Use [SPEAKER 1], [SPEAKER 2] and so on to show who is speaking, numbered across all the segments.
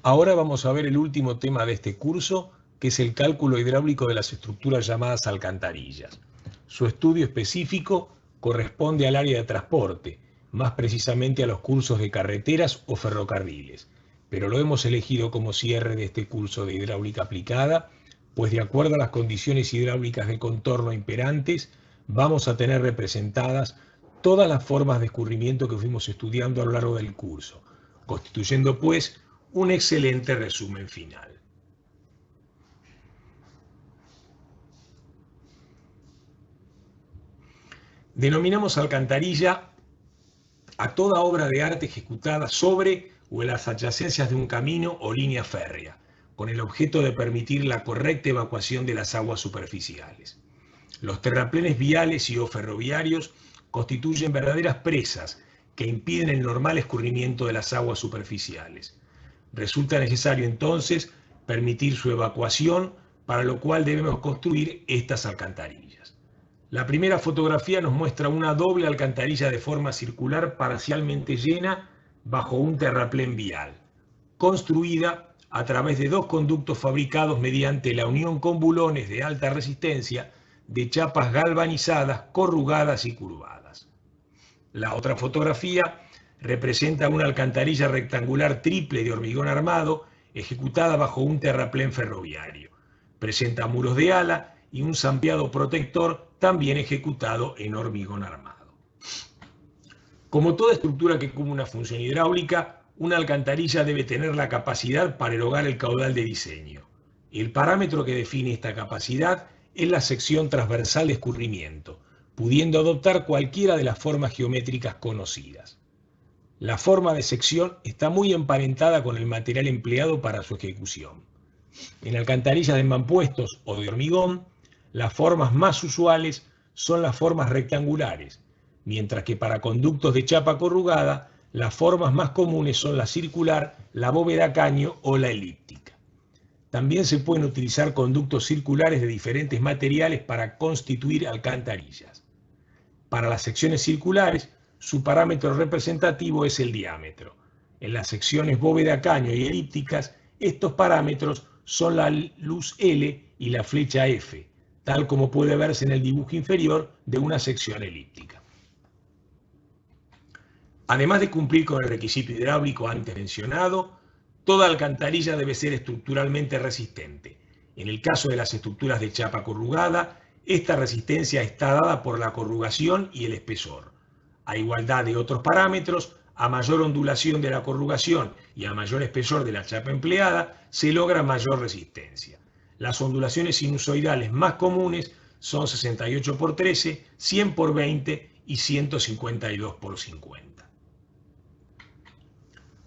[SPEAKER 1] Ahora vamos a ver el último tema de este curso, que es el cálculo hidráulico de las estructuras llamadas alcantarillas. Su estudio específico corresponde al área de transporte, más precisamente a los cursos de carreteras o ferrocarriles, pero lo hemos elegido como cierre de este curso de hidráulica aplicada, pues de acuerdo a las condiciones hidráulicas de contorno imperantes, vamos a tener representadas todas las formas de escurrimiento que fuimos estudiando a lo largo del curso, constituyendo pues un excelente resumen final. Denominamos alcantarilla a toda obra de arte ejecutada sobre o en las adyacencias de un camino o línea férrea, con el objeto de permitir la correcta evacuación de las aguas superficiales. Los terraplenes viales y o ferroviarios constituyen verdaderas presas que impiden el normal escurrimiento de las aguas superficiales. Resulta necesario entonces permitir su evacuación, para lo cual debemos construir estas alcantarillas. La primera fotografía nos muestra una doble alcantarilla de forma circular parcialmente llena bajo un terraplén vial, construida a través de dos conductos fabricados mediante la unión con bulones de alta resistencia de chapas galvanizadas, corrugadas y curvadas. La otra fotografía representa una alcantarilla rectangular triple de hormigón armado ejecutada bajo un terraplén ferroviario. Presenta muros de ala y un zampeado protector también ejecutado en hormigón armado. Como toda estructura que cumpla una función hidráulica, una alcantarilla debe tener la capacidad para erogar el caudal de diseño. El parámetro que define esta capacidad es la sección transversal de escurrimiento, pudiendo adoptar cualquiera de las formas geométricas conocidas. La forma de sección está muy emparentada con el material empleado para su ejecución. En alcantarillas de mampuestos o de hormigón, las formas más usuales son las formas rectangulares, mientras que para conductos de chapa corrugada, las formas más comunes son la circular, la bóveda caño o la elíptica. También se pueden utilizar conductos circulares de diferentes materiales para constituir alcantarillas. Para las secciones circulares, su parámetro representativo es el diámetro. En las secciones bóveda caño y elípticas, estos parámetros son la luz L y la flecha F, tal como puede verse en el dibujo inferior de una sección elíptica. Además de cumplir con el requisito hidráulico antes mencionado, toda alcantarilla debe ser estructuralmente resistente. En el caso de las estructuras de chapa corrugada, esta resistencia está dada por la corrugación y el espesor. A igualdad de otros parámetros, a mayor ondulación de la corrugación y a mayor espesor de la chapa empleada, se logra mayor resistencia. Las ondulaciones sinusoidales más comunes son 68 por 13, 100 por 20 y 152 por 50.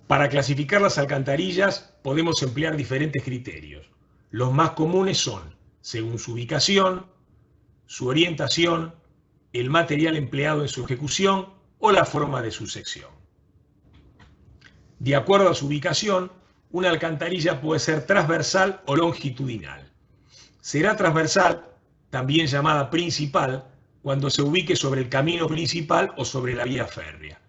[SPEAKER 1] Para clasificar las alcantarillas podemos emplear diferentes criterios. Los más comunes son, según su ubicación, su orientación, el material empleado en su ejecución o la forma de su sección. De acuerdo a su ubicación, una alcantarilla puede ser transversal o longitudinal. Será transversal, también llamada principal, cuando se ubique sobre el camino principal o sobre la vía férrea.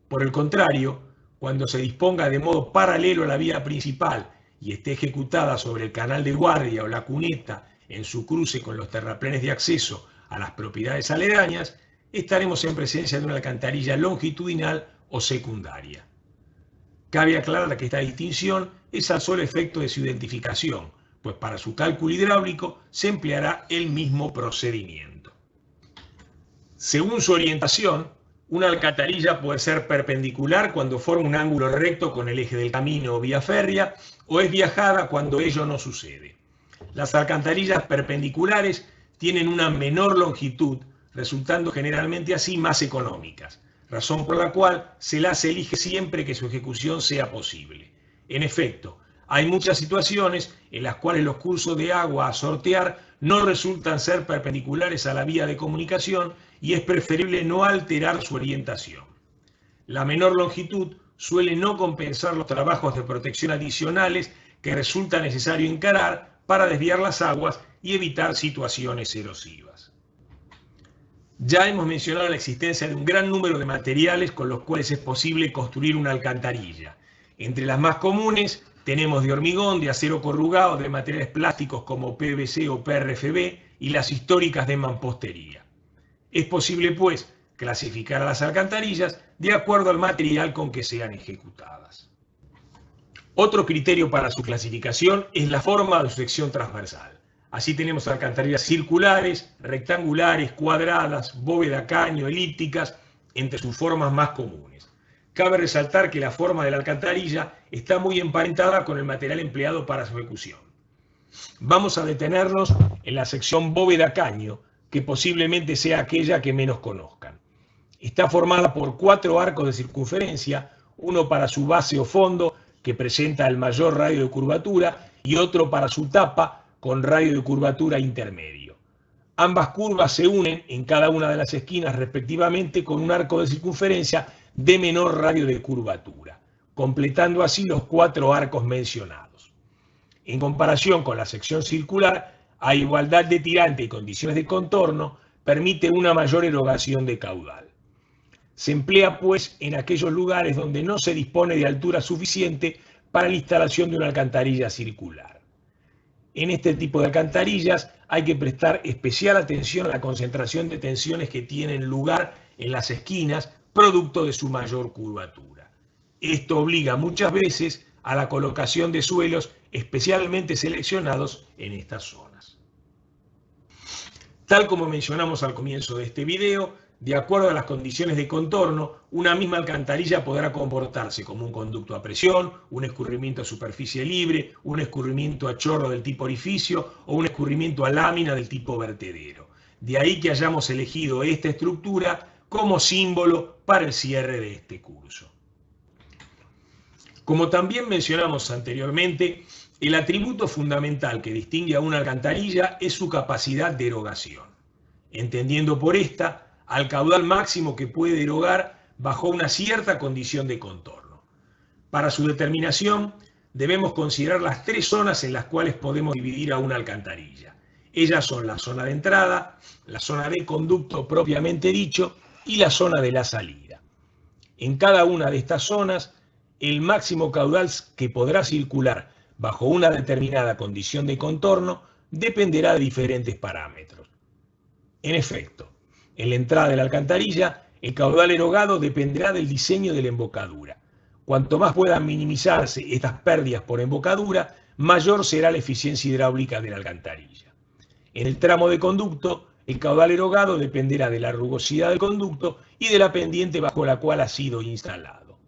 [SPEAKER 1] Por el contrario, cuando se disponga de modo paralelo a la vía principal y esté ejecutada sobre el canal de guardia o la cuneta en su cruce con los terraplenes de acceso a las propiedades aledañas, estaremos en presencia de una alcantarilla longitudinal o secundaria. Cabe aclarar que esta distinción es al solo efecto de su identificación, pues para su cálculo hidráulico se empleará el mismo procedimiento. Según su orientación, una alcantarilla puede ser perpendicular cuando forma un ángulo recto con el eje del camino o vía férrea, o es viajada cuando ello no sucede. Las alcantarillas perpendiculares tienen una menor longitud, resultando generalmente así más económicas, razón por la cual se las elige siempre que su ejecución sea posible. En efecto, hay muchas situaciones en las cuales los cursos de agua a sortear no resultan ser perpendiculares a la vía de comunicación y es preferible no alterar su orientación. La menor longitud suele no compensar los trabajos de protección adicionales que resulta necesario encarar para desviar las aguas y evitar situaciones erosivas. Ya hemos mencionado la existencia de un gran número de materiales con los cuales es posible construir una alcantarilla, Entre las más comunes tenemos de hormigón, de acero corrugado, de materiales plásticos como PVC o PRFB y las históricas de mampostería. Es posible, pues, clasificar a las alcantarillas de acuerdo al material con que sean ejecutadas. Otro criterio para su clasificación es la forma de su sección transversal. Así tenemos alcantarillas circulares, rectangulares, cuadradas, bóveda caño, elípticas, entre sus formas más comunes. Cabe resaltar que la forma de la alcantarilla está muy emparentada con el material empleado para su ejecución. Vamos a detenernos en la sección bóveda caño, que posiblemente sea aquella que menos conozcan. Está formada por 4 arcos de circunferencia, uno para su base o fondo, que presenta el mayor radio de curvatura, y otro para su tapa, con radio de curvatura intermedio. Ambas curvas se unen en cada una de las esquinas respectivamente con un arco de circunferencia de menor radio de curvatura, completando así los 4 arcos mencionados. En comparación con la sección circular, a igualdad de tirante y condiciones de contorno, permite una mayor erogación de caudal. Se emplea, pues, en aquellos lugares donde no se dispone de altura suficiente para la instalación de una alcantarilla circular. En este tipo de alcantarillas hay que prestar especial atención a la concentración de tensiones que tienen lugar en las esquinas, producto de su mayor curvatura. Esto obliga muchas veces a la colocación de suelos especialmente seleccionados en estas zonas. Tal como mencionamos al comienzo de este video, de acuerdo a las condiciones de contorno, una misma alcantarilla podrá comportarse como un conducto a presión, un escurrimiento a superficie libre, un escurrimiento a chorro del tipo orificio o un escurrimiento a lámina del tipo vertedero. De ahí que hayamos elegido esta estructura como símbolo para el cierre de este curso. Como también mencionamos anteriormente, el atributo fundamental que distingue a una alcantarilla es su capacidad de erogación, entendiendo por esta al caudal máximo que puede erogar bajo una cierta condición de contorno. Para su determinación debemos considerar las 3 zonas en las cuales podemos dividir a una alcantarilla. Ellas son la zona de entrada, la zona de conducto propiamente dicho y la zona de la salida. En cada una de estas zonas, el máximo caudal que podrá circular bajo una determinada condición de contorno dependerá de diferentes parámetros. En efecto, en la entrada de la alcantarilla, el caudal erogado dependerá del diseño de la embocadura. Cuanto más puedan minimizarse estas pérdidas por embocadura, mayor será la eficiencia hidráulica de la alcantarilla. En el tramo de conducto, el caudal erogado dependerá de la rugosidad del conducto y de la pendiente bajo la cual ha sido instalado.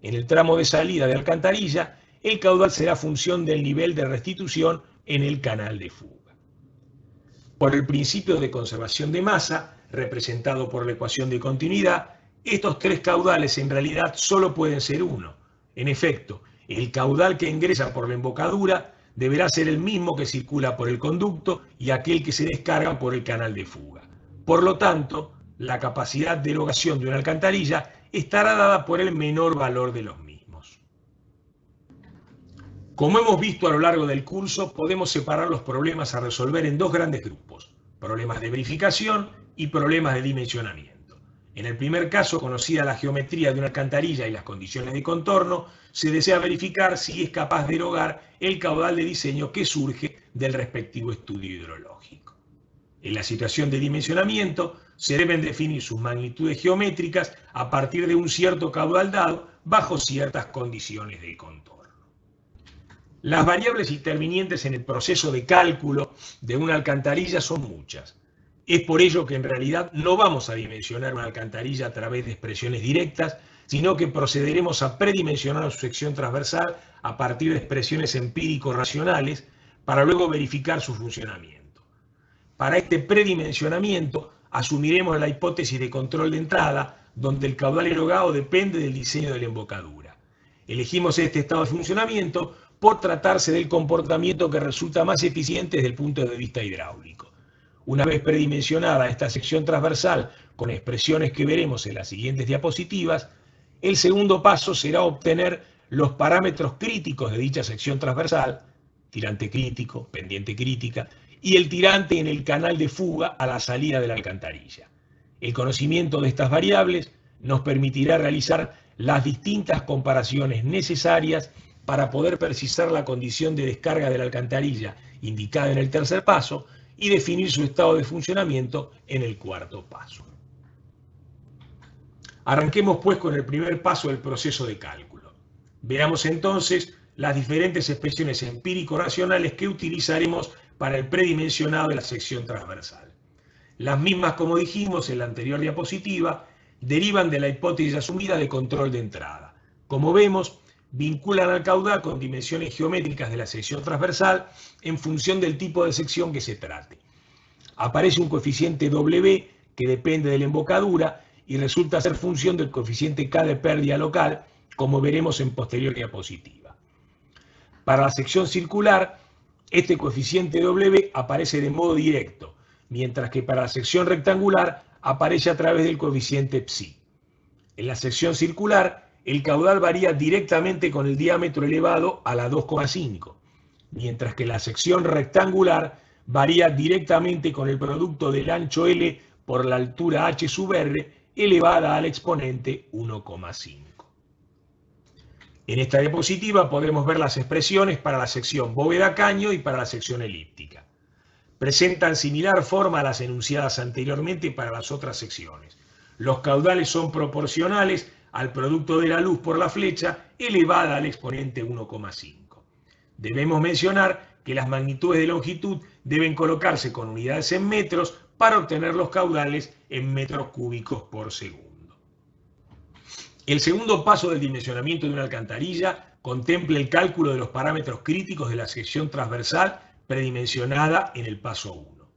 [SPEAKER 1] En el tramo de salida de alcantarilla, el caudal será función del nivel de restitución en el canal de fuga. Por el principio de conservación de masa, representado por la ecuación de continuidad, estos 3 caudales en realidad solo pueden ser uno. En efecto, el caudal que ingresa por la embocadura deberá ser el mismo que circula por el conducto y aquel que se descarga por el canal de fuga. Por lo tanto, la capacidad de erogación de una alcantarilla estará dada por el menor valor de los mismos. Como hemos visto a lo largo del curso, podemos separar los problemas a resolver en 2 grandes grupos: problemas de verificación y problemas de dimensionamiento. En el primer caso, conocida la geometría de una alcantarilla y las condiciones de contorno, se desea verificar si es capaz de erogar el caudal de diseño que surge del respectivo estudio hidrológico. En la situación de dimensionamiento, se deben definir sus magnitudes geométricas a partir de un cierto caudal dado bajo ciertas condiciones de contorno. Las variables intervinientes en el proceso de cálculo de una alcantarilla son muchas. Es por ello que en realidad no vamos a dimensionar una alcantarilla a través de expresiones directas, sino que procederemos a predimensionar su sección transversal a partir de expresiones empírico-racionales para luego verificar su funcionamiento. Para este predimensionamiento asumiremos la hipótesis de control de entrada, donde el caudal erogado depende del diseño de la embocadura. Elegimos este estado de funcionamiento por tratarse del comportamiento que resulta más eficiente desde el punto de vista hidráulico. Una vez predimensionada esta sección transversal con expresiones que veremos en las siguientes diapositivas, el segundo paso será obtener los parámetros críticos de dicha sección transversal, tirante crítico, pendiente crítica, y el tirante en el canal de fuga a la salida de la alcantarilla. El conocimiento de estas variables nos permitirá realizar las distintas comparaciones necesarias para poder precisar la condición de descarga de la alcantarilla indicada en el tercer paso y definir su estado de funcionamiento en el cuarto paso. Arranquemos pues con el primer paso del proceso de cálculo. Veamos entonces las diferentes expresiones empírico-racionales que utilizaremos para el predimensionado de la sección transversal. Las mismas, como dijimos en la anterior diapositiva, derivan de la hipótesis asumida de control de entrada. Como vemos, vinculan al caudal con dimensiones geométricas de la sección transversal en función del tipo de sección que se trate. Aparece un coeficiente W que depende de la embocadura y resulta ser función del coeficiente K de pérdida local, como veremos en posterior diapositiva. Para la sección circular, este coeficiente W aparece de modo directo, mientras que para la sección rectangular aparece a través del coeficiente psi. En la sección circular, el caudal varía directamente con el diámetro elevado a la 2,5, mientras que la sección rectangular varía directamente con el producto del ancho L por la altura h sub r elevada al exponente 1,5. En esta diapositiva podemos ver las expresiones para la sección bóveda-caño y para la sección elíptica. Presentan similar forma a las enunciadas anteriormente para las otras secciones. Los caudales son proporcionales al producto de la luz por la flecha elevada al exponente 1,5. Debemos mencionar que las magnitudes de longitud deben colocarse con unidades en metros para obtener los caudales en metros cúbicos por segundo. El segundo paso del dimensionamiento de una alcantarilla contempla el cálculo de los parámetros críticos de la sección transversal predimensionada en el paso 1.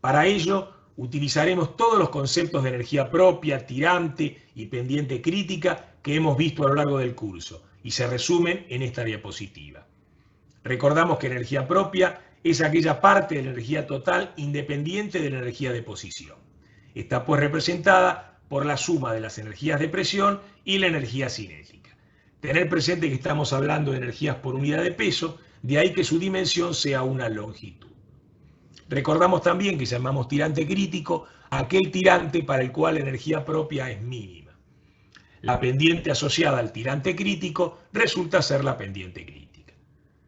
[SPEAKER 1] Para ello, utilizaremos todos los conceptos de energía propia, tirante y pendiente crítica que hemos visto a lo largo del curso y se resumen en esta diapositiva. Recordamos que energía propia es aquella parte de la energía total independiente de la energía de posición. Está pues representada por la suma de las energías de presión y la energía cinética. Tener presente que estamos hablando de energías por unidad de peso, de ahí que su dimensión sea una longitud. Recordamos también que llamamos tirante crítico a aquel tirante para el cual la energía propia es mínima. La pendiente asociada al tirante crítico resulta ser la pendiente crítica.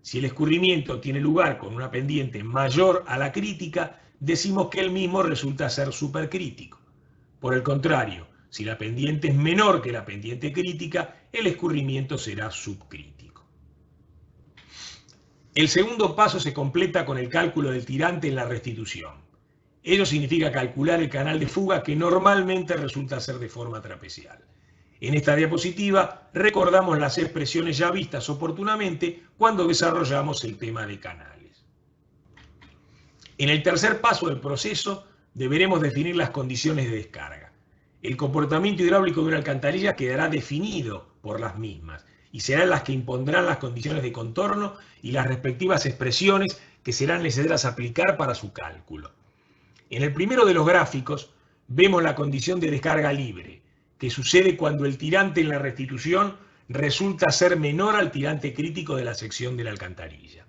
[SPEAKER 1] Si el escurrimiento tiene lugar con una pendiente mayor a la crítica, decimos que el mismo resulta ser supercrítico. Por el contrario, si la pendiente es menor que la pendiente crítica, el escurrimiento será subcrítico. El segundo paso se completa con el cálculo del tirante en la restitución. Ello significa calcular el canal de fuga que normalmente resulta ser de forma trapezial. En esta diapositiva recordamos las expresiones ya vistas oportunamente cuando desarrollamos el tema de canales. En el tercer paso del proceso deberemos definir las condiciones de descarga. El comportamiento hidráulico de una alcantarilla quedará definido por las mismas y serán las que impondrán las condiciones de contorno y las respectivas expresiones que serán necesarias aplicar para su cálculo. En el primero de los gráficos vemos la condición de descarga libre, que sucede cuando el tirante en la restitución resulta ser menor al tirante crítico de la sección de la alcantarilla.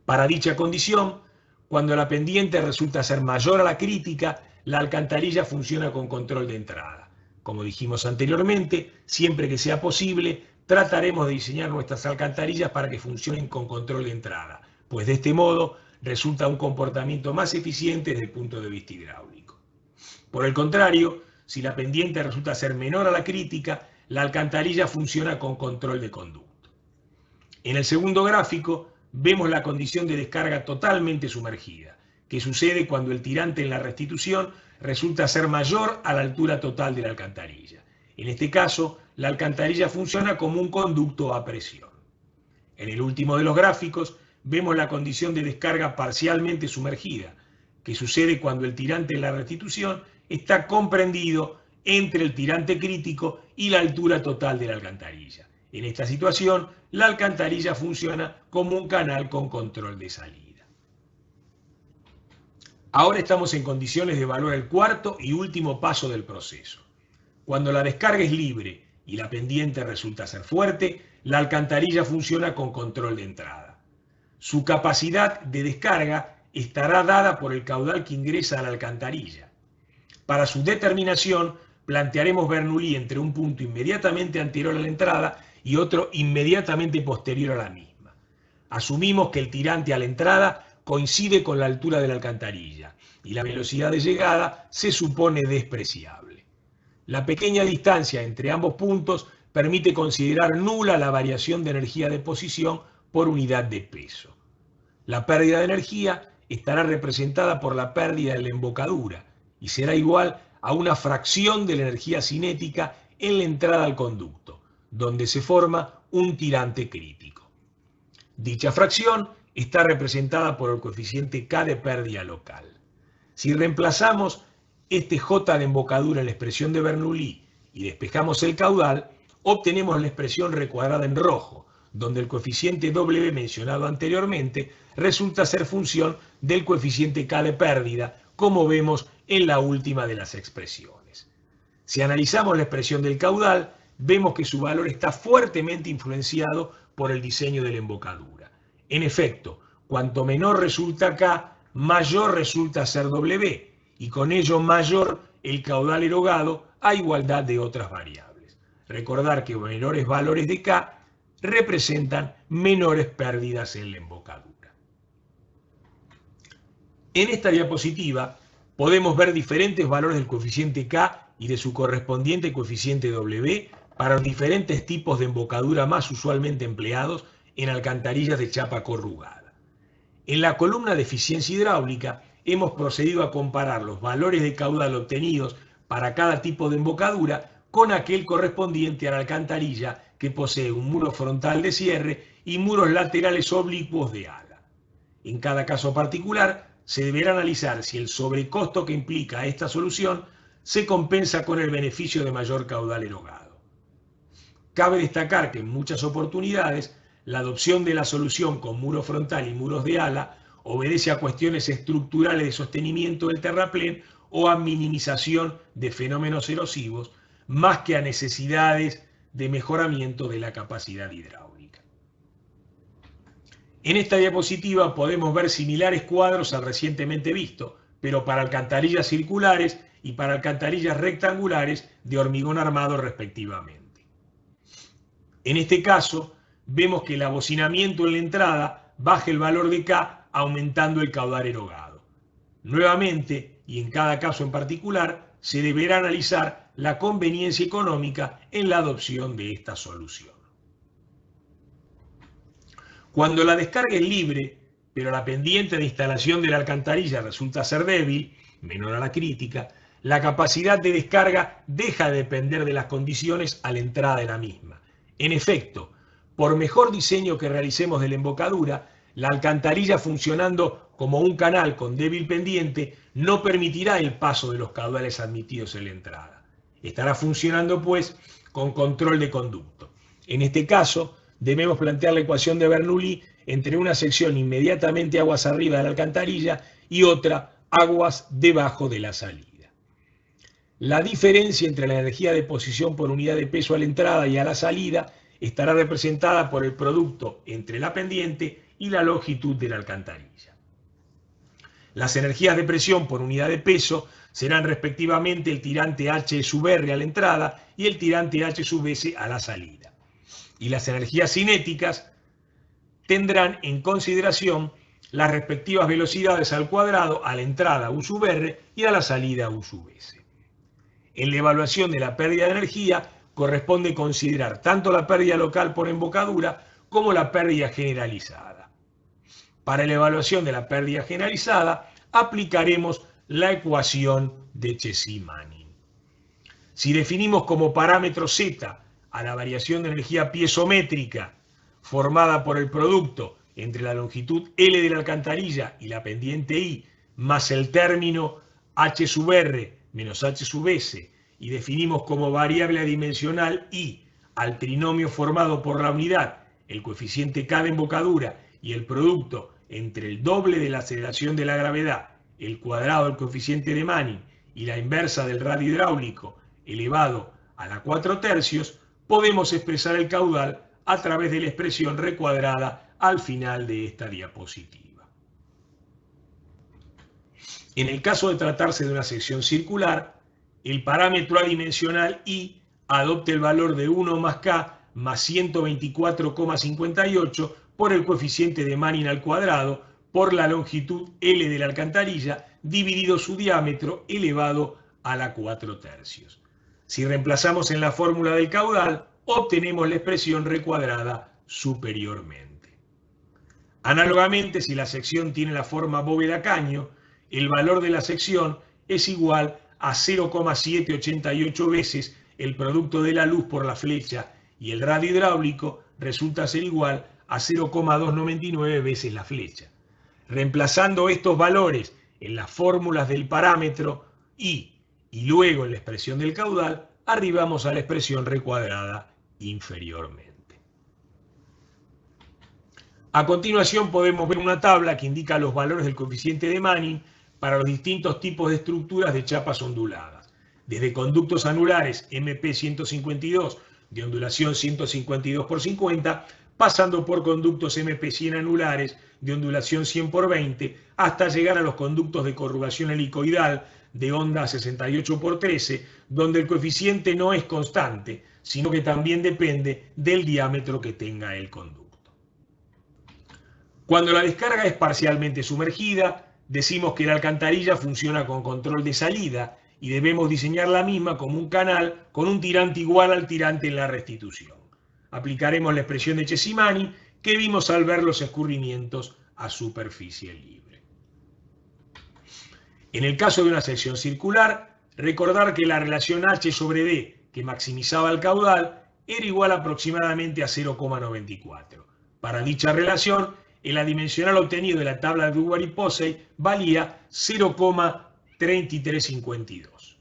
[SPEAKER 1] Para dicha condición, cuando la pendiente resulta ser mayor a la crítica, la alcantarilla funciona con control de entrada. Como dijimos anteriormente, siempre que sea posible, trataremos de diseñar nuestras alcantarillas para que funcionen con control de entrada, pues de este modo resulta un comportamiento más eficiente desde el punto de vista hidráulico. Por el contrario, si la pendiente resulta ser menor a la crítica, la alcantarilla funciona con control de conducto. En el segundo gráfico, vemos la condición de descarga totalmente sumergida, que sucede cuando el tirante en la restitución resulta ser mayor a la altura total de la alcantarilla. En este caso, la alcantarilla funciona como un conducto a presión. En el último de los gráficos, vemos la condición de descarga parcialmente sumergida, que sucede cuando el tirante en la restitución está comprendido entre el tirante crítico y la altura total de la alcantarilla. En esta situación, la alcantarilla funciona como un canal con control de salida. Ahora estamos en condiciones de evaluar el cuarto y último paso del proceso. Cuando la descarga es libre y la pendiente resulta ser fuerte, la alcantarilla funciona con control de entrada. Su capacidad de descarga estará dada por el caudal que ingresa a la alcantarilla. Para su determinación, plantearemos Bernoulli entre un punto inmediatamente anterior a la entrada y otro inmediatamente posterior a la misma. Asumimos que el tirante a la entrada coincide con la altura de la alcantarilla y la velocidad de llegada se supone despreciable. La pequeña distancia entre ambos puntos permite considerar nula la variación de energía de posición por unidad de peso. La pérdida de energía estará representada por la pérdida de la embocadura y será igual a una fracción de la energía cinética en la entrada al conducto, donde se forma un tirante crítico. Dicha fracción está representada por el coeficiente K de pérdida local. Si reemplazamos este J de embocadura en la expresión de Bernoulli y despejamos el caudal, obtenemos la expresión recuadrada en rojo, donde el coeficiente W mencionado anteriormente resulta ser función del coeficiente K de pérdida, como vemos en la última de las expresiones. Si analizamos la expresión del caudal, vemos que su valor está fuertemente influenciado por el diseño de la embocadura. En efecto, cuanto menor resulta K, mayor resulta ser W, y con ello mayor el caudal erogado a igualdad de otras variables. Recordar que menores valores de K representan menores pérdidas en la embocadura. En esta diapositiva podemos ver diferentes valores del coeficiente K y de su correspondiente coeficiente W para los diferentes tipos de embocadura más usualmente empleados en alcantarillas de chapa corrugada. En la columna de eficiencia hidráulica hemos procedido a comparar los valores de caudal obtenidos para cada tipo de embocadura con aquel correspondiente a la alcantarilla que posee un muro frontal de cierre y muros laterales oblicuos de ala. En cada caso particular, se deberá analizar si el sobrecosto que implica esta solución se compensa con el beneficio de mayor caudal erogado. Cabe destacar que en muchas oportunidades la adopción de la solución con muro frontal y muros de ala obedece a cuestiones estructurales de sostenimiento del terraplén o a minimización de fenómenos erosivos, más que a necesidades de mejoramiento de la capacidad hidráulica. En esta diapositiva podemos ver similares cuadros al recientemente visto, pero para alcantarillas circulares y para alcantarillas rectangulares de hormigón armado respectivamente. En este caso, vemos que el abocinamiento en la entrada baja el valor de K aumentando el caudal erogado. Nuevamente, y en cada caso en particular, se deberá analizar la conveniencia económica en la adopción de esta solución. Cuando la descarga es libre, pero la pendiente de instalación de la alcantarilla resulta ser débil, menor a la crítica, la capacidad de descarga deja de depender de las condiciones a la entrada de la misma. En efecto, por mejor diseño que realicemos de la embocadura, la alcantarilla funcionando como un canal con débil pendiente no permitirá el paso de los caudales admitidos en la entrada. Estará funcionando, pues, con control de conducto. En este caso, debemos plantear la ecuación de Bernoulli entre una sección inmediatamente aguas arriba de la alcantarilla y otra aguas debajo de la salida. La diferencia entre la energía de posición por unidad de peso a la entrada y a la salida estará representada por el producto entre la pendiente y la longitud de la alcantarilla. Las energías de presión por unidad de peso serán respectivamente el tirante H sub R a la entrada y el tirante H sub S a la salida. Y las energías cinéticas tendrán en consideración las respectivas velocidades al cuadrado a la entrada U sub R y a la salida U sub S. En la evaluación de la pérdida de energía corresponde considerar tanto la pérdida local por embocadura como la pérdida generalizada. Para la evaluación de la pérdida generalizada aplicaremos la ecuación de Chesi-Manning. Si definimos como parámetro Z a la variación de energía piezométrica formada por el producto entre la longitud L de la alcantarilla y la pendiente I más el término H sub R menos H sub S y definimos como variable adimensional I al trinomio formado por la unidad, el coeficiente K de embocadura y el producto entre el doble de la aceleración de la gravedad, el cuadrado del coeficiente de Manning y la inversa del radio hidráulico elevado a la 4/3, podemos expresar el caudal a través de la expresión recuadrada al final de esta diapositiva. En el caso de tratarse de una sección circular, el parámetro adimensional I adopte el valor de 1 más K más 124,58 por el coeficiente de Manning al cuadrado por la longitud L de la alcantarilla dividido su diámetro elevado a la 4/3. Si reemplazamos en la fórmula del caudal, obtenemos la expresión recuadrada superiormente. Análogamente, si la sección tiene la forma bóveda-caño, el valor de la sección es igual a 0,788 veces el producto de la luz por la flecha y el radio hidráulico resulta ser igual a 0,299 veces la flecha. Reemplazando estos valores en las fórmulas del parámetro I y luego en la expresión del caudal, arribamos a la expresión recuadrada inferiormente. A continuación podemos ver una tabla que indica los valores del coeficiente de Manning para los distintos tipos de estructuras de chapas onduladas, desde conductos anulares MP 152 de ondulación 152 por 50, pasando por conductos MP 100 anulares de ondulación 100 por 20, hasta llegar a los conductos de corrugación helicoidal de onda 68 por 13, donde el coeficiente no es constante, sino que también depende del diámetro que tenga el conducto. Cuando la descarga es parcialmente sumergida, decimos que la alcantarilla funciona con control de salida y debemos diseñar la misma como un canal con un tirante igual al tirante en la restitución. Aplicaremos la expresión de Chesimani que vimos al ver los escurrimientos a superficie libre. En el caso de una sección circular, recordar que la relación H sobre D, que maximizaba el caudal, era igual aproximadamente a 0,94. Para dicha relación, el adimensional obtenido de la tabla de Dewar y Posey valía 0,3352.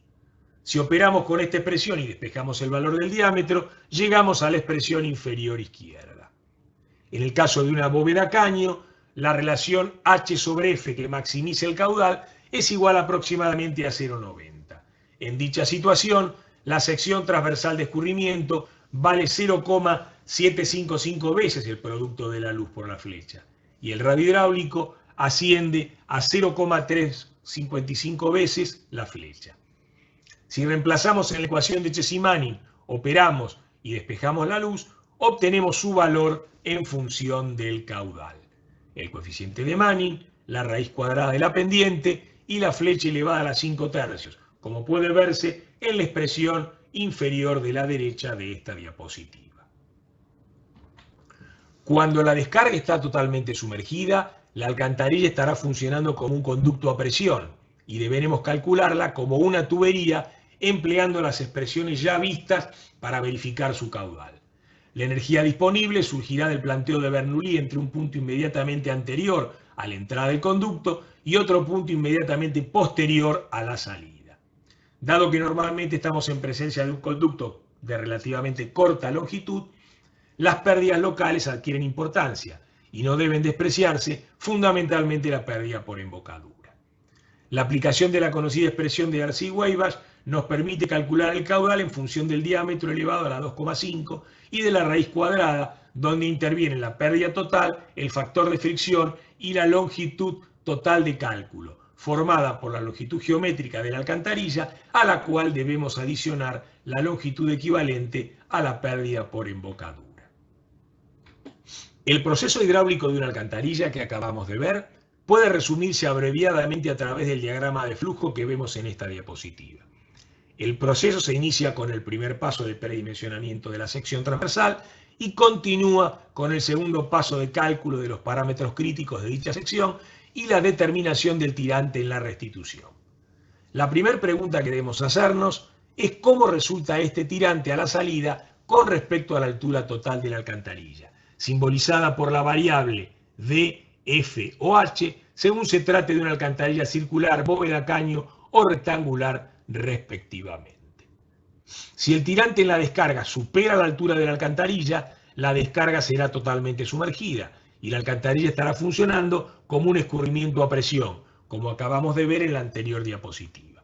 [SPEAKER 1] Si operamos con esta expresión y despejamos el valor del diámetro, llegamos a la expresión inferior izquierda. En el caso de una bóveda caño, la relación H sobre F que maximiza el caudal es igual aproximadamente a 0,90. En dicha situación, la sección transversal de escurrimiento vale 0,755 veces el producto de la luz por la flecha y el radio hidráulico asciende a 0,355 veces la flecha. Si reemplazamos en la ecuación de Chesimani, operamos y despejamos la luz, obtenemos su valor en función del caudal. El coeficiente de Manning, la raíz cuadrada de la pendiente y la flecha elevada a las 5/3, como puede verse en la expresión inferior de la derecha de esta diapositiva. Cuando la descarga está totalmente sumergida, la alcantarilla estará funcionando como un conducto a presión y deberemos calcularla como una tubería empleando las expresiones ya vistas para verificar su caudal. La energía disponible surgirá del planteo de Bernoulli entre un punto inmediatamente anterior a la entrada del conducto y otro punto inmediatamente posterior a la salida. Dado que normalmente estamos en presencia de un conducto de relativamente corta longitud, las pérdidas locales adquieren importancia y no deben despreciarse fundamentalmente la pérdida por embocadura. La aplicación de la conocida expresión de Darcy-Weisbach nos permite calcular el caudal en función del diámetro elevado a la 2,5 y de la raíz cuadrada, donde intervienen la pérdida total, el factor de fricción y la longitud total de cálculo, formada por la longitud geométrica de la alcantarilla, a la cual debemos adicionar la longitud equivalente a la pérdida por embocadura. El proceso hidráulico de una alcantarilla que acabamos de ver puede resumirse abreviadamente a través del diagrama de flujo que vemos en esta diapositiva. El proceso se inicia con el primer paso de predimensionamiento de la sección transversal y continúa con el segundo paso de cálculo de los parámetros críticos de dicha sección y la determinación del tirante en la restitución. La primera pregunta que debemos hacernos es cómo resulta este tirante a la salida con respecto a la altura total de la alcantarilla, simbolizada por la variable D, F o H, según se trate de una alcantarilla circular, bóveda caño o rectangular respectivamente. Si el tirante en la descarga supera la altura de la alcantarilla, la descarga será totalmente sumergida y la alcantarilla estará funcionando como un escurrimiento a presión, como acabamos de ver en la anterior diapositiva.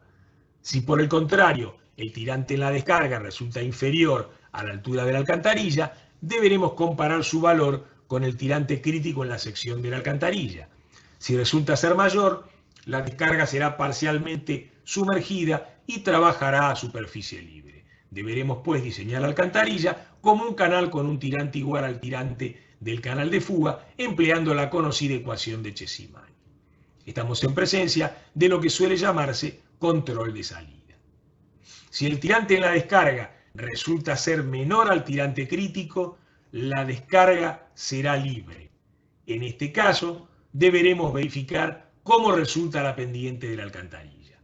[SPEAKER 1] Si por el contrario el tirante en la descarga resulta inferior a la altura de la alcantarilla, deberemos comparar su valor con el tirante crítico en la sección de la alcantarilla. Si resulta ser mayor, la descarga será parcialmente sumergida y trabajará a superficie libre. Deberemos pues diseñar la alcantarilla como un canal con un tirante igual al tirante del canal de fuga, empleando la conocida ecuación de Chesimani. Estamos en presencia de lo que suele llamarse control de salida. Si el tirante en la descarga resulta ser menor al tirante crítico, la descarga será libre. En este caso, deberemos verificar cómo resulta la pendiente de la alcantarilla.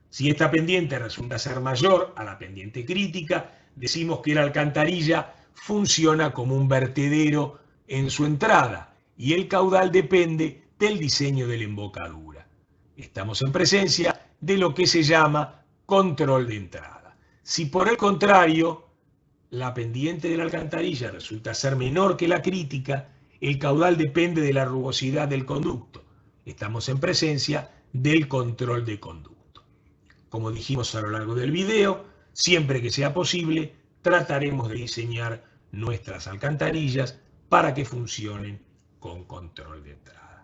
[SPEAKER 1] Si esta pendiente resulta ser mayor a la pendiente crítica, decimos que la alcantarilla funciona como un vertedero en su entrada y el caudal depende del diseño de la embocadura. Estamos en presencia de lo que se llama control de entrada. Si por el contrario la pendiente de la alcantarilla resulta ser menor que la crítica, el caudal depende de la rugosidad del conducto. Estamos en presencia del control de conducto. Como dijimos a lo largo del video, siempre que sea posible, trataremos de diseñar nuestras alcantarillas para que funcionen con control de entrada.